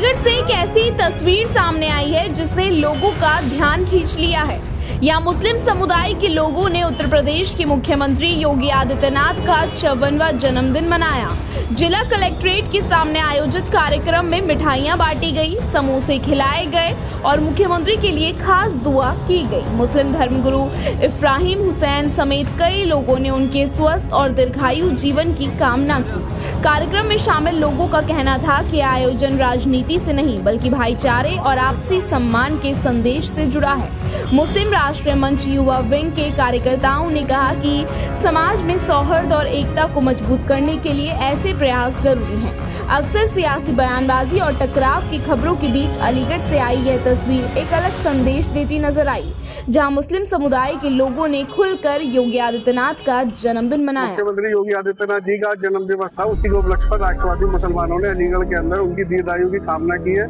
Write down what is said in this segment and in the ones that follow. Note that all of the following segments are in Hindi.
अलीगढ़ से एक ऐसी तस्वीर सामने आई है जिसने लोगों का ध्यान खींच लिया है। यहाँ मुस्लिम समुदाय के लोगों ने उत्तर प्रदेश के मुख्यमंत्री योगी आदित्यनाथ का 54वां जन्मदिन मनाया। जिला कलेक्ट्रेट के सामने आयोजित कार्यक्रम में मिठाइयां बांटी गई, समोसे खिलाए गए और मुख्यमंत्री के लिए खास दुआ की गई। मुस्लिम धर्मगुरु इब्राहिम हुसैन समेत कई लोगों ने उनके स्वस्थ और दीर्घायु जीवन की कामना की। कार्यक्रम में शामिल लोगों का कहना था कि आयोजन राजनीति से नहीं बल्कि भाईचारे और आपसी सम्मान के संदेश से जुड़ा है। मुस्लिम राष्ट्रीय मंच युवा विंग के कार्यकर्ताओं ने कहा कि समाज में सौहार्द और एकता को मजबूत करने के लिए ऐसे प्रयास जरूरी हैं। अक्सर सियासी बयानबाजी और टकराव की खबरों के बीच अलीगढ़ से आई यह तस्वीर एक अलग संदेश देती नजर आई, जहां मुस्लिम समुदाय के लोगों ने खुलकर योगी आदित्यनाथ का जन्मदिन मनाया। मुख्यमंत्री योगी आदित्यनाथ जी का जन्म दिवस था, उसी के उपलक्ष्य पर राष्ट्रवादी मुसलमानों ने अलीगढ़ के अंदर उनकी दीर्घायु की कामना की है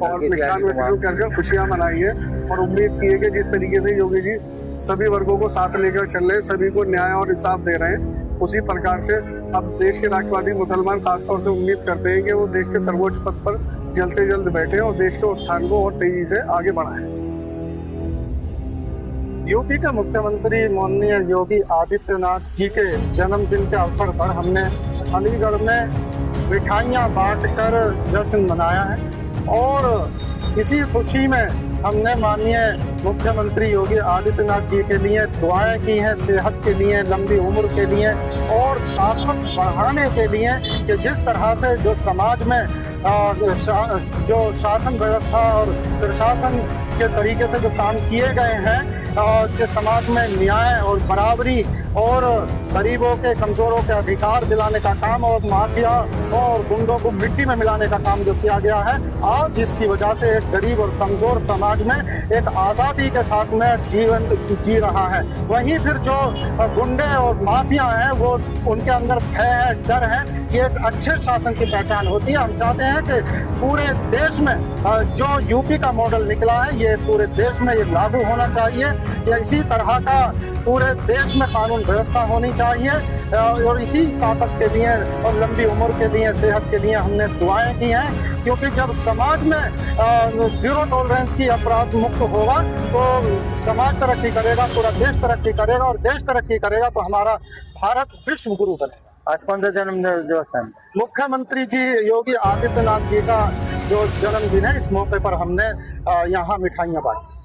और मिष्ठान वितरण कर खुशियां मनाई है और उम्मीद की है कि जिस तरीके से योगी जी सभी वर्गों को साथ लेकर चल रहे हैं, सभी को न्याय और इंसाफ दे रहे हैं, उसी प्रकार से अब देश के राष्ट्रवादी मुसलमान खासतौर से उम्मीद करते हैं कि वो देश के सर्वोच्च पद पर जल्द से जल्द बैठे और देश के उत्थान को और तेजी से आगे बढ़ाएं। यूपी के मुख्यमंत्री माननीय योगी आदित्यनाथ जी के जन्मदिन के अवसर पर हमने अलीगढ़ में मिठाइयाँ बांटकर जश्न मनाया है और इसी खुशी में हमने माननीय मुख्यमंत्री योगी आदित्यनाथ जी के लिए दुआएं की हैं, सेहत के लिए, लंबी उम्र के लिए और ताकत बढ़ाने के लिए कि जिस तरह से जो समाज में जो शासन व्यवस्था और प्रशासन के तरीके से जो काम किए गए हैं कि समाज में न्याय और बराबरी और गरीबों के, कमजोरों के अधिकार दिलाने का काम और माफिया और गुंडों को मिट्टी में मिलाने का काम जो किया गया है, आज जिसकी वजह से एक गरीब और कमजोर समाज में एक आज़ादी के साथ में जीवन जी रहा है। वहीं फिर जो गुंडे और माफिया हैं वो उनके अंदर भय है, डर है। ये एक अच्छे शासन की पहचान होती है। हम चाहते हैं कि पूरे देश में जो यूपी का मॉडल निकला है ये पूरे देश में ये लागू होना चाहिए। इसी तरह का पूरे देश में कानून व्यवस्था होनी चाहिए और इसी ताकत के लिए और लंबी उम्र के लिए, सेहत के लिए हमने दुआएं की हैं, क्योंकि जब समाज में जीरो टॉलरेंस की अपराध मुक्त होगा तो समाज तरक्की करेगा, पूरा देश तरक्की करेगा और देश तरक्की करेगा तो हमारा भारत विश्व गुरु बनेगा। आज कौन सा जन्मदिन जो है? मुख्यमंत्री जी योगी आदित्यनाथ जी का जो जन्मदिन है, इस मौके पर हमने यहाँ मिठाइयाँ बांटी।